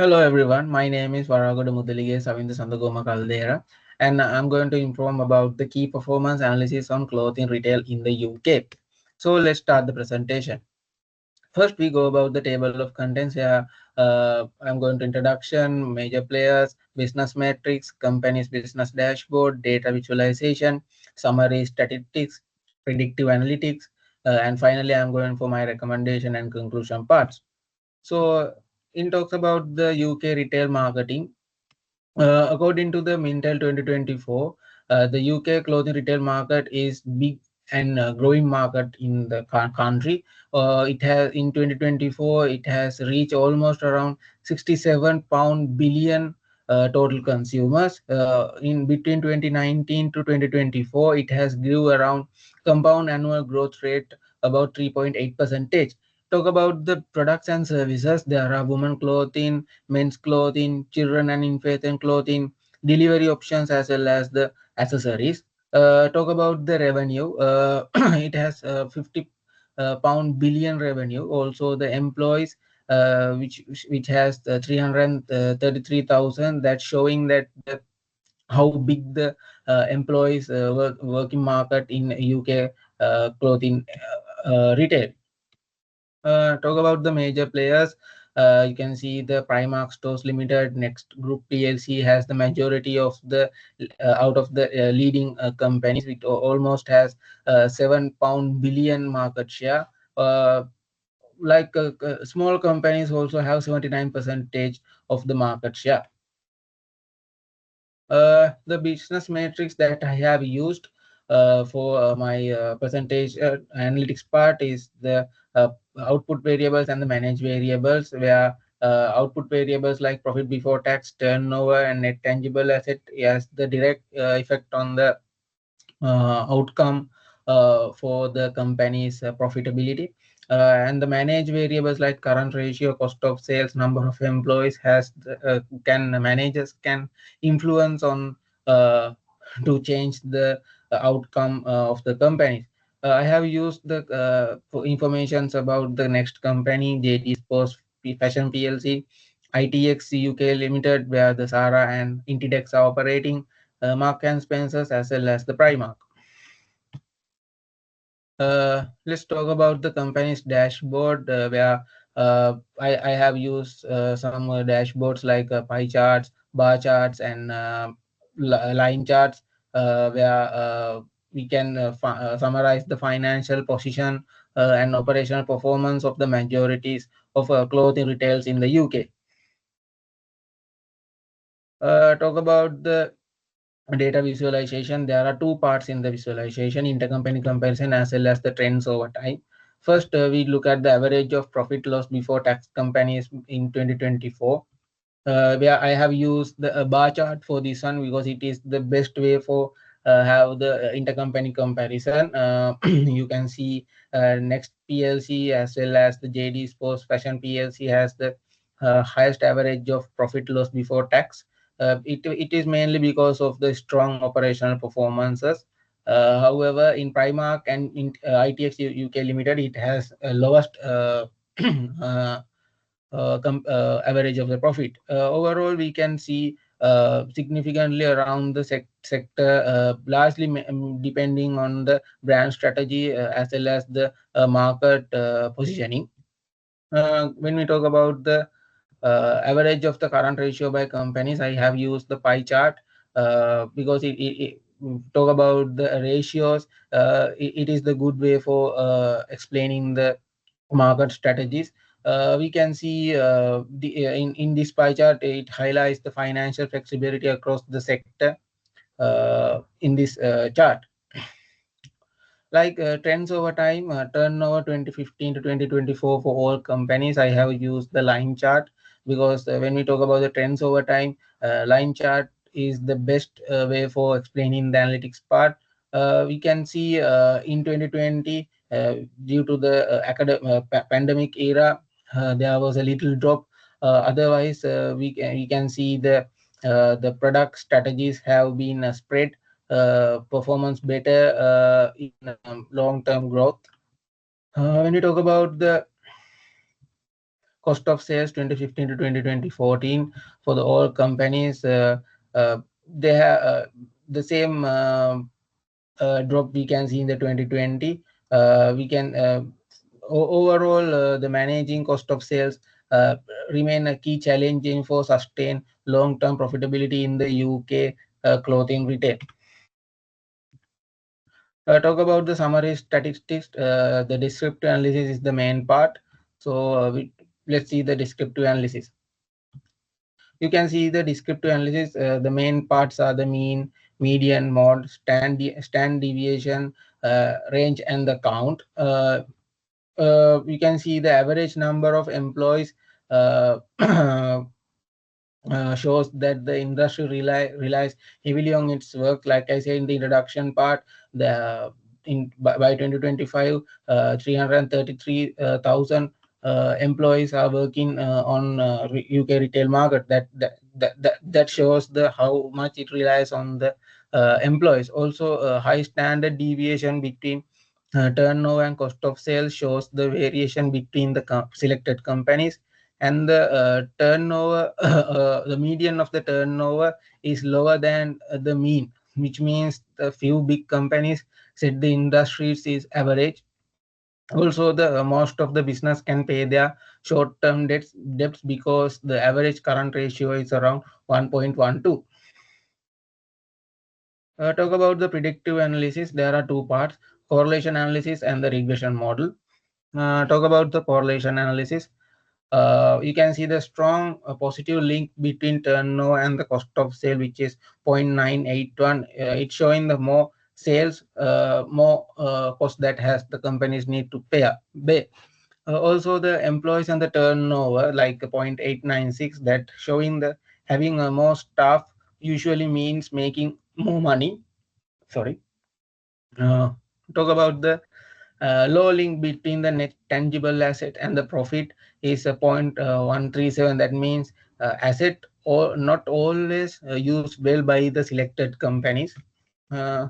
Hello everyone, my name is Waragoda Savinda Sandagoma Kaldera, and I'm going to inform about the key performance analysis on clothing retail in the UK. So let's start the presentation. First, we go about the table of contents here. I'm going to introduction, major players, business metrics, company's business dashboard, data visualization, summary statistics, predictive analytics, and finally, I'm going for my recommendation and conclusion parts. So, in talks about the UK retail marketing, according to the Mintel 2024, the UK clothing retail market is big and growing market in the country. It has in 2024 it has reached almost around 67 pound billion total consumers. In between 2019 to 2024, it has grew around compound annual growth rate about 3.8 percentage. Talk about the products and services. There are women clothing, men's clothing, children and infant clothing, delivery options as well as the accessories. Talk about the revenue. It has 50 pound billion revenue. Also the employees, which has 333,000. That's showing that how big the employees working market in UK clothing retail. Talk about the major players. You can see the Primark Stores Limited, Next Group PLC has the majority of the out of the leading companies. It almost has 7 pound billion market share. Uh, Small companies also have 79 percentage of the market share. The business matrix that I have used for my percentage analytics part is the output variables and the managed variables, where output variables like profit before tax, turnover, and net tangible asset has the direct effect on the outcome for the company's profitability. And the managed variables like current ratio, cost of sales, number of employees has can managers can influence on uh, to change the outcome of the company. I have used the for informations about the next company, JD Sports Fashion PLC, ITX UK Limited, where the Zara and Inditex are operating, Mark and Spencers as well as the Primark. Let's talk about the company's dashboard, where I have used some dashboards like pie charts, bar charts, and line charts, where we can summarize the financial position and operational performance of the majorities of clothing retails in the UK. Talk about the data visualization. There are two parts in the visualization: intercompany comparison as well as the trends over time. First, we look at the average of profit loss before tax companies in 2024, where I have used the bar chart for this one because it is the best way for have the intercompany comparison. You can see Next PLC as well as the JD Sports Fashion PLC has the highest average of profit loss before tax. It is mainly because of the strong operational performances. However, in Primark and in ITX UK Limited, it has lowest uh, average of the profit. Overall, we can see significantly around the sector, largely depending on the brand strategy as well as the market positioning. When we talk about the average of the current ratio by companies, I have used the pie chart because it talk about the ratios. It is the good way for explaining the market strategies. We can see in this pie chart, it highlights the financial flexibility across the sector in this chart. Like trends over time, turnover 2015 to 2024 for all companies, I have used the line chart because when we talk about the trends over time, line chart is the best way for explaining the analytics part. We can see in 2020, due to the pandemic era, there was a little drop. Otherwise, we can see the product strategies have been spread performance better in long-term growth. When we talk about the cost of sales 2015 to 2014 for the all companies, they have the same drop we can see in the 2020. We can overall the managing cost of sales uh, remain a key challenge in for sustain long-term profitability in the UK clothing retail. Talk about the summary statistics. The descriptive analysis is the main part. So let's see the descriptive analysis. You can see the descriptive analysis. The main parts are the mean, median, mode, stand deviation, range, and the count. We can see the average number of employees uh, shows that the industry relies heavily on its work. Like I said in the introduction part, the by 2025, 333,000 employees are working on UK retail market. That shows the how much it relies on the employees. Also, high standard deviation between turnover and cost of sales shows the variation between the selected companies, and the turnover, the median of the turnover is lower than the mean, which means the few big companies said the industries is average. Also, the most of the business can pay their short-term debts because the average current ratio is around 1.12. Talk about the predictive analysis. There are two parts: correlation analysis and the regression model. Talk about the correlation analysis. You can see the strong positive link between turnover and the cost of sale, which is 0.981. It's showing the more sales, more cost that has the companies need to pay. Also, the employees and the turnover, like 0.896, that showing the having more staff usually means making more money. Sorry. Uh, Talk about the low link between the net tangible asset and the profit is a 0.137. That means asset or not always used well by the selected companies. Uh,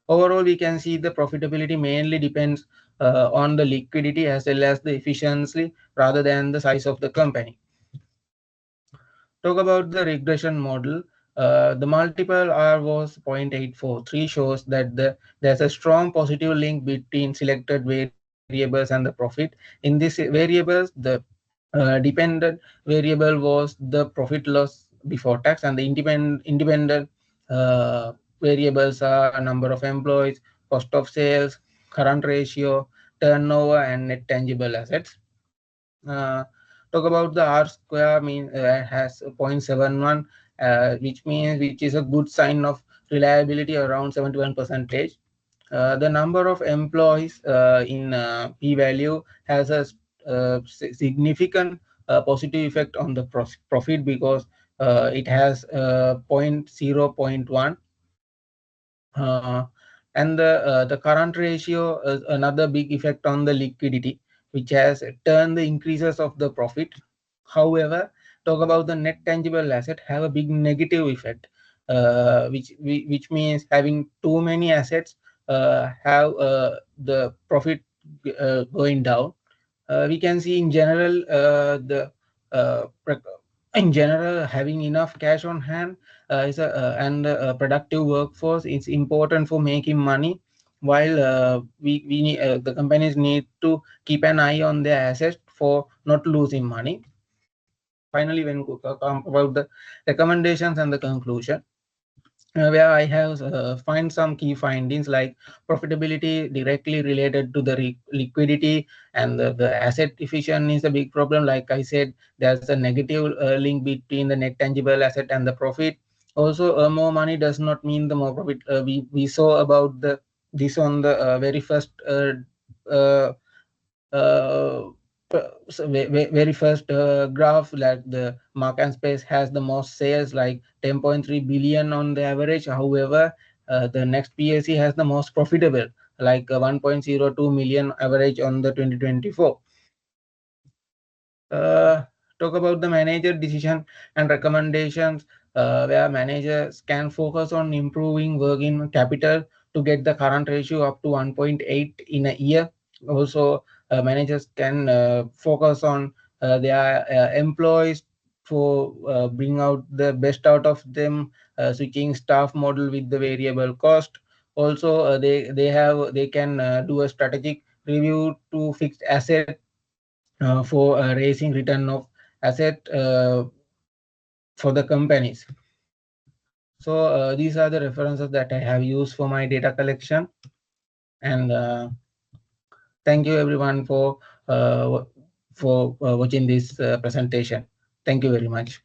Overall, we can see the profitability mainly depends on the liquidity as well as the efficiency rather than the size of the company. Talk about the regression model. The multiple R was 0.843, shows that there's a strong positive link between selected variables and the profit. In these variables, the dependent variable was the profit loss before tax, and the independent variables are number of employees, cost of sales, current ratio, turnover, and net tangible assets. uh, Talk about the R square mean has 0.71, which is a good sign of reliability around 71 percentage. The number of employees in p value has a significant positive effect on the profit because it has point 0.1. uh, and the current ratio is another big effect on the liquidity, which has turned the increases of the profit. However, talk about the net tangible asset have a big negative effect, which means having too many assets have the profit going down. We can see in general the uh, in general having enough cash on hand is and a productive workforce is important for making money, while the companies need to keep an eye on their assets for not losing money. Finally, when we come about the recommendations and the conclusion, where I have find some key findings like profitability directly related to the liquidity, and the asset efficiency is a big problem. Like I said, there's a negative link between the net tangible asset and the profit. Also, more money does not mean the more profit. We saw about the this on the very first uh, uh, very first graph, like the mark and space has the most sales, like 10.3 billion on the average. However, the next PLC has the most profitable, like 1.02 million average on the 2024. uh, Talk about the manager decision and recommendations, where managers can focus on improving working capital to get the current ratio up to 1.8 in a year. Also, managers can focus on their employees for bring out the best out of them, switching staff model with the variable cost. Also, they can do a strategic review to fix asset for raising return of asset for the companies. So these are the references that I have used for my data collection. And thank you everyone for watching this presentation. Thank you very much.